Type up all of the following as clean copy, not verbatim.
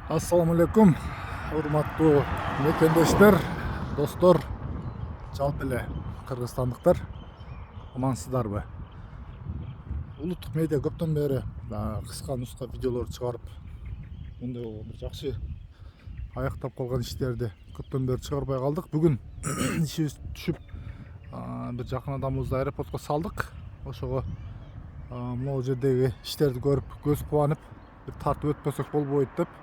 Assalamu alaikum, урматтуу мекендештер, достор, жалпы эле кыргызстандыктар, амансыздарбы? Улуттук медиа көптөн бери кыска нуска видеолор чыгарып, мындай бир жакшы аяктап калган иштерди көптөн бери чыгарбай калдык. Бүгүн ишибиз түшүп, бир жакын адамыбызды аэропортко салдык. Ошого могу жердеги иштерди көрүп, көз кубанып, бир тартып өтпөсөк болбойт деп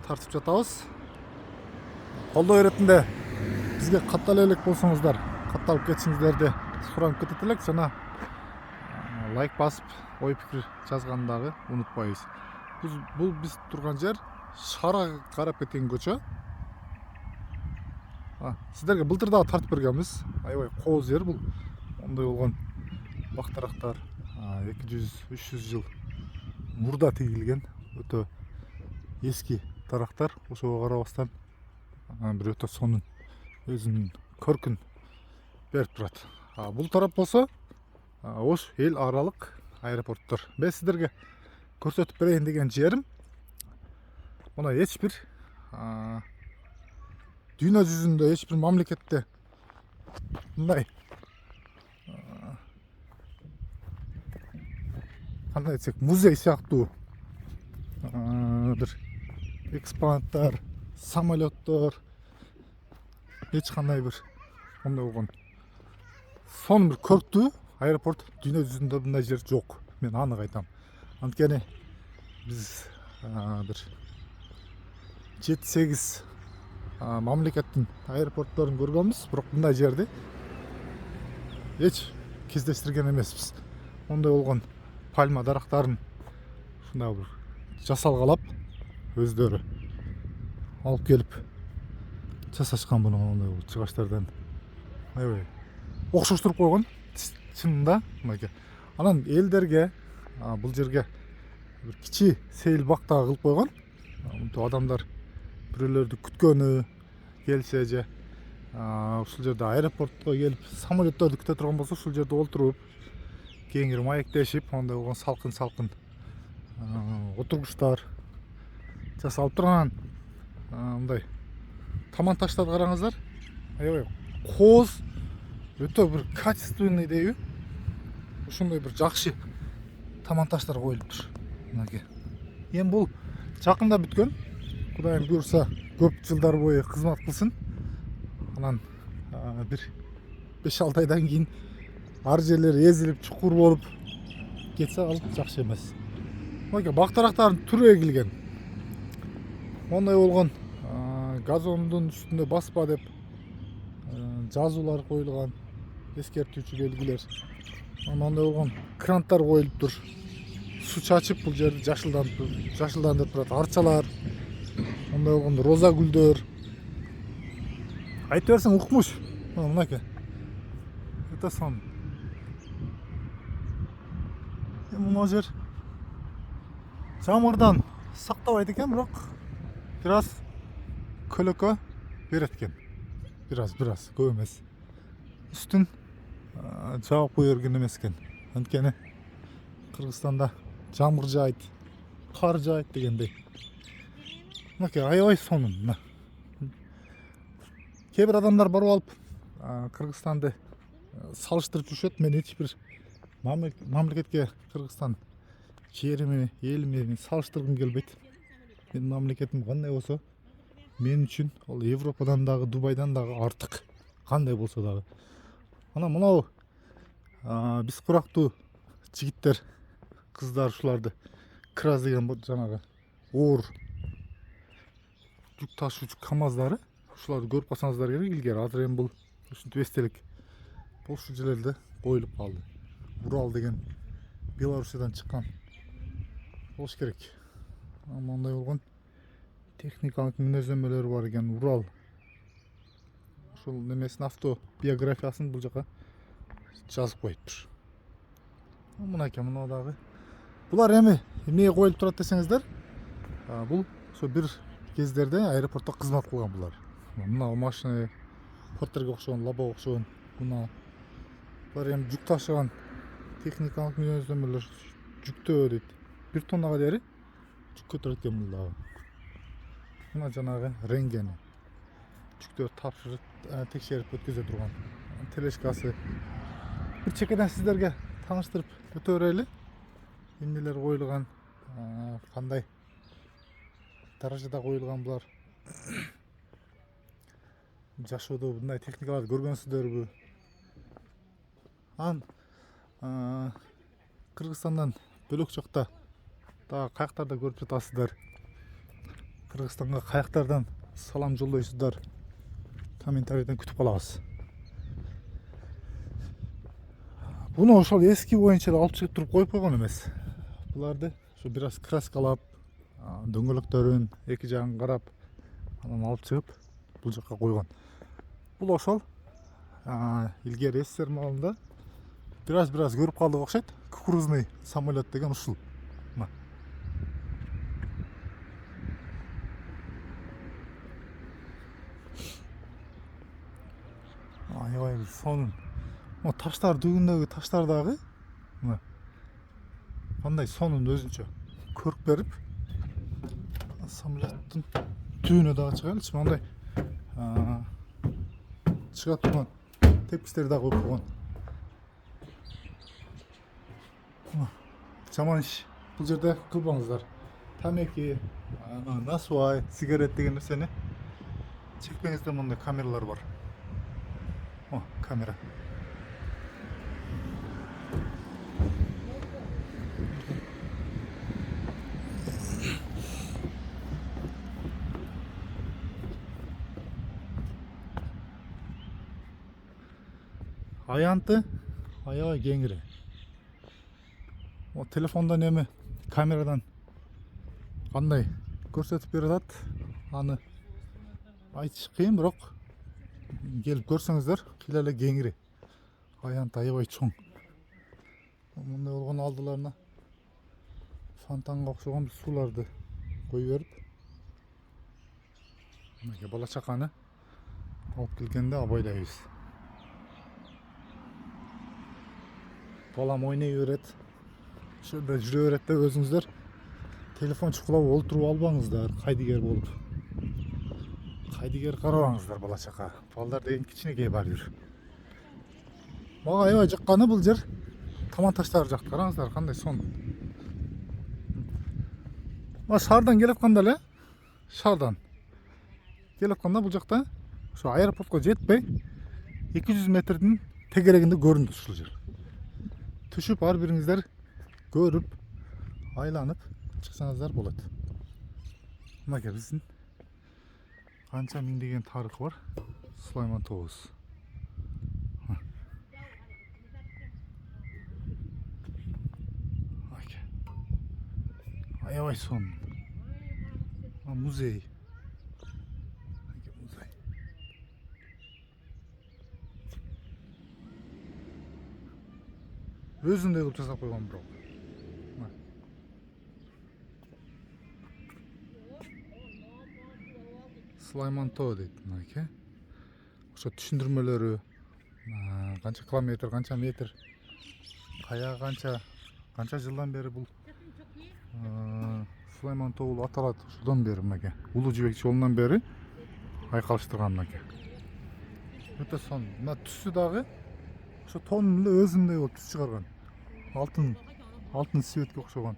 тартып жатабыз. Колдоо иретинде бизге каттала элек болсоңуздар, катталып кетишиңиздерди суранып кетет элек жана лайк басып, ой пикир жазганды дагы унутпайбыз. Бул биз турган жер шаарга карап кеткен көчө. Сиздерге былтыр дагы тартып бергенбиз. Аябай кооз жер бул. Ондай болгон бактарактар 200-300 жыл мурда тигилген өтө эски дарактар. Ошого карабастан бир өтө сонун өзүнүн көркүн берип турат. Бул тарап болсо Ош эл аралык аэропорттор. Мен сиздерге көрсөтүп берейин деген жерим мына эч бир дүйнө жүзүндө эч бир мамлекетте мындай кандай десек музей сыяктуу бир экспонаттар, самолеттор, эч кандай бир ондай болгон сонун бир көрктүү аэропорт дүйнө жүзүндө мындай жер жок. Мен аны айтам. Анткени биз бир 7-8 мамлекеттин аэропортторун көргөнбүз, бирок мындай жерди эч кездештирген эмеспиз. Ондай болгон пальма дарактарын ушундай бир жасалгалап өздөрү алып келип жасашкан буну мондай жыгачтардан аябай окшоштуруп койгон чынында мынакей. Анан элдерге бул жерге бир кичи сейил бак дагы кылып койгон. Мынтип адамдар бирөөлөрдү күткөнү келсе же ушул жерде аэропортко келип самолеттерди күтө турган болсо, ушул жерде олтуруп кеңири маектешип, ондай болгон салкын отургучтар жасалып турган. Мындай таман таштарды караңыздар. Аябай кооз, өтө бир качественный дейби. Ушундай бир жакшы таман таштар коюлуптур. Мынакей. Эми бул жакында бүткөн. Кудайым буйрса, көп жылдар бою кызмат кылсын. Анан бир 5-6 айдан кийин ар жерлери эзилип, чукур болуп кетсе ал жакшы эмес. Мынакей бактарактардын түрү эгилген. Мондай болгон газондун үстүндө баспа деп жазуулар коюлган, эскертүүчү белгилер. Мондай болгон кранттар коюлуптур. Суу чачып бул жерди жашылдандырып турат. Арчалар, мондай болгон роза гүлдөр. Айтып берсең укмуш. Мынакей. Өтө сонун. Мына жер жамырдан сактабайт экен, бирок бир аз көлөкө берет экен. Бир аз көп эмес. Үстүн жаап кое берген эмес экен. Анткени Кыргызстанда жамыр жаайт, кар жаайт дегендей. Мынакей аябай сонун. Кээ бир адамдар барып алып Кыргызстанды салыштырып жүрүшөт. Мен эч бир мамлекетке Кыргызстан жерими, элими салыштыргым келбейт. Менин мамлекетим кандай болсо, мен үчүн ал Европадан дагы, Дубайдан дагы артык. Кандай болсо дагы. Анан мынау биз курактуу жигиттер, кыздар ушуларды краз деген жанагы оор жүк ташуучу КамАЗдары, ушуларды көрүп калсаңыздар керек. Илгери азыр эми бул ушинтип эстелик ушул жерлерде коюлуп калды. Урал деген Белоруссиядан чыккан болуш керек. Мондай болгон техникалык мүнөздөмөлөрү бар экен. Урал ушул немесин автобиографиясын бул жака жазып коюптур. Мынакей мына дагы. Булар эми эмнеге коюлуп турат десеңиздер, бул ошо бир кездерде аэропортто кызмат кылган булар. Мына машина Поттерге окшогон, Лабо окшогон. Мына булар эми жүк ташыган техникалык мүнөздөмөлөр жүктөө дейт. 1 тоннага дери жүк көтөрөт экен бул дагы. Мына жанагы рентгени. Жүктөр тапшырып, текшерип өткөзө турган тележкасы. Бир чекеден сиздерге тааныштырып өтө берели. Эмнелер коюлган, кандай даражада коюлган булар. Жашоодо мындай техникаларды көргөнсүздөрбү? Кыргызстандан бөлөк жакта дагы каяктарда көрүп жатасыздар? Кыргызстанга каяктардан салам жолдойсуздар? Комментарийден күтүп калабыз. Буну ошол эски боюнча алып чыгып туруп коюп койгон эмес. Буларды ошо бир аз краскалап, дөңгөлөктөрүн эки жагын карап, анан алып чыгып бул жакка койгон. Бул ошол илгери СССР маалында бир аз көрүп калдык окшойт. Кукурузный самолет деген ушул. Аябай сонун. Таштар түбүндөгү таштар дагы кандай сонун өзүнчө көрүп берип, самолеттин түбүнө дагы чыгайлычы, мындай чыга турган тепкичтер дагы коюп койгон. Жаман иш бул жерде кылбаңыздар. Тамеки, насвай, сигарет деген нерсени чекпеңиздер. Мындай камералар бар. Камера. Аянты аябай кеңири. Телефондон эми камерадан кандай көрсөтүп берип атат, аны айтыш кыйын, бирок келип көрсөңүздөр кыйла эле кеңири. Аянты аябай чоң. Мындай болгон алдыларына фонтанга окшогон сууларды коюп берип, бала чаканы алып келгенде абайлайбыз. Балам ойнай берет, ошондо жүрө берет деп өзүңүздөр телефон чукулап олтуруп албаңыздар. Кайдыгер болуп, кайдыгер карабаңыздар бала чака. Балдар деген кичинекей баары бир. Мага аябай жакканы бул жер таман таштары жакты. Караңыздар кандай сонун. Шаардан келатканда эле, шаардан келатканда бул жакта ошо аэропортко жетпей 200 метрдин тегерегинде көрүндү ушул жер. Түшүп ар бириңиздер көрүп, айланып чыксаңыздар болот. Мына биздин канча миңдеген тарыхы бар Сулайман тообуз. Аябай сонун. Музей. Өзүндөй кылып жасап койгон бирок. Сулайман тоо дейт мынакей. Ошо түшүндүрмөлөрү, канча километр, канча метр, кая канча жылдан бери бул Сулайман тоо болуп аталат. Ошодон бери мынакей Улуу Жибек жолунан бери айкалыштырган мынакей. Өтө сонун. Мына түсү дагы ошо тоонун эле өзүндөй болуп түс чыгарган. Алтын светке окшогон.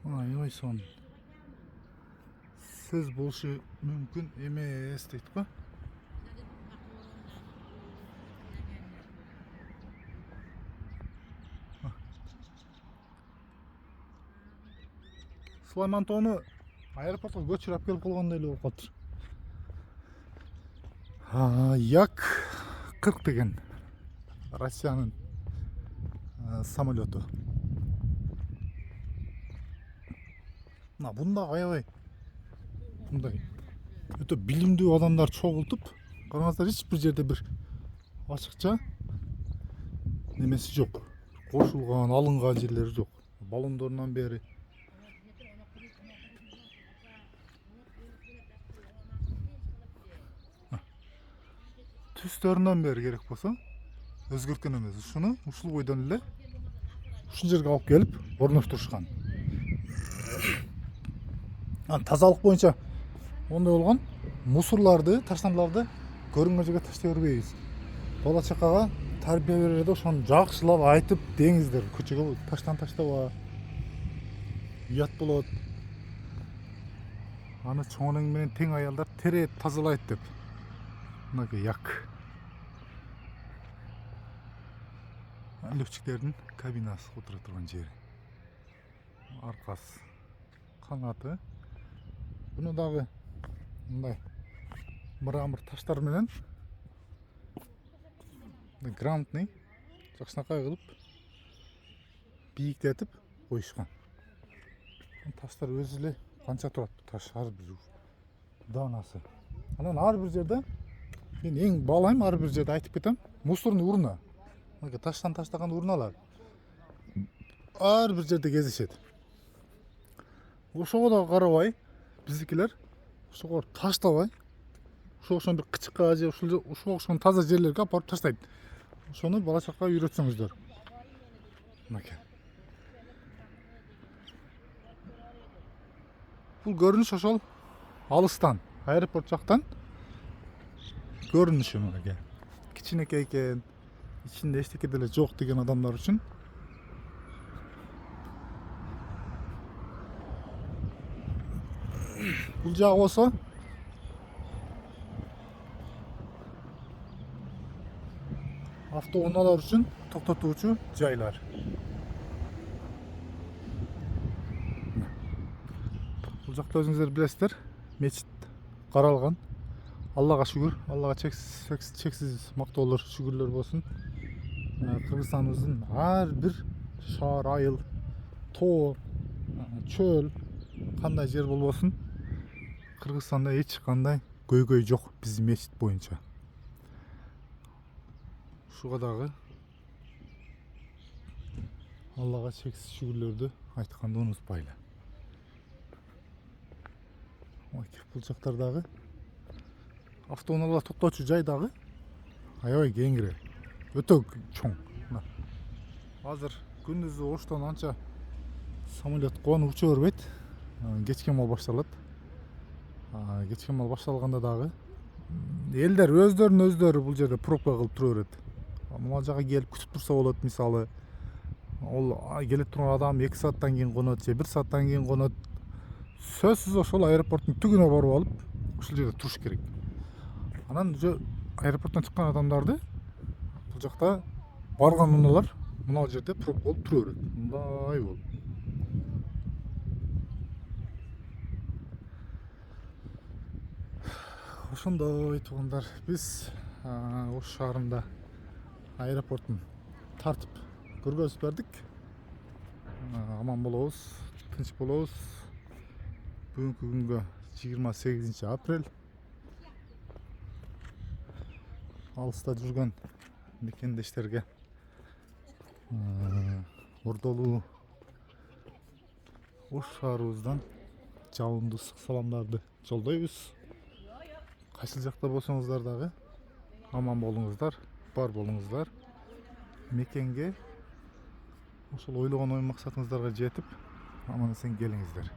Аябай сонун. Сөз болушу мүмкүн эмес дейт го. Сулайман тоону аэропортко көчүрүп алып келип койгондой эле болуп калыптыр. Як-40 деген Россиянын самолету. Бунда аябай мындай өтө билимдүү адамдар чогултуп, караңыздар, эч бир жерде бир ачыкча немеси жок. Кошулган, алынган жерлери жок. Баллондорунан бери түстөрүнөн бери керек болсо өзгөрткөн эмес. Ушуну ушул бойдон эле ушул жерге алып келип орноштурушкан. Тазалык боюнча ондай болгон. Мусорларды, таштандыларды көрүнгөн жерге таштай бербейбиз. Бала чакага тарбия берерде ошону жакшылап айтып деңиздер. Көчөгө таштан таштаба. Уят болот. Аны чоң менен тең аялдар тере тазалайт деп. Мынакей як. Летчиктердин кабинасы отура турган жери. Аркасы, канаты. Буну дагы мындай мрамор таштар менен грамотный жакшынакай кылып бийиктетип коюшкан. Таштар өзү эле канча турат, таш ар бир данасы. Анан ар бир жерде мен эң баалайм, ар бир жерде айтып кетем, мусорный урна. Мына таштан таштаган урналар ар бир жерде кездешет. Ошого да карабай, биздикилер ошого таштабай, ошону бир кычыкка же ушуга окшогон таза жерлерге алып барып таштайт. Ошону бала чакка үйрөтсөңүздөр. Мынакей. Бул көрүнүш ошол алыстан, аэропорт жактан көрүнүшү мынакей. Кичинекей экен, ичинде эчтеке деле жок деген адамдар үчүн бул жагы болсо автоунаалар үчүн токтотуучу жайлар. Бул жакта өзүңүздөр билесиздер, мечит каралган. Аллага шүгүр, Аллага чексиз мактоолор, шүгүрлөр болсун. Кыргызстаныбыздын ар бир шаар, айыл, тоо, чөл, кандай жер болбосун, Кыргызстанда эч кандай көйгөй жок биздин мечит боюнча. Ушуга дагы Аллага чексиз шүгүрлөрдү айтканды унутпайлы. Бул жактардагы автоунаалар токтоочу жай дагы аябай кеңири, өтө чоң. Азыр күндүзү Оштон анча самолет кубанып уча бербейт. Кечке мал башталат. Кечке мал башталганда дагы элдер өздөрүн бул жерде пробка кылып тура берет. Мына жака келип күтүп турса болот, мисалы. Ол келип турган адам 2 сааттан кийин конот же 1 сааттан кийин конот. Сөзсүз ошол аэропорттун түгүнө барып алып, ушул жерде туруш керек. Анан аэропорттон чыккан адамдарды бул жакта барган унаалар мына жерде пробка болуп тура берет. Мындай болуп. Ошондой туугандар, биз Ош шаарында аэропорттун тартип көргөзүп бердик. Аман болобуз, тынч болобуз. Бүгүнкү күнгө 28 апрель. Алыста жүргөн мекендештерге ордолуу Ош шаарыбыздан жалындуу саламдарды жолдойбуз. Кайсы жакта болсоңуздар дагы аман болуңуздар, бар болуңуздар. Мекенге ошол ойлогон ой максатыңыздарга жетип, аман эсен келиңиздер.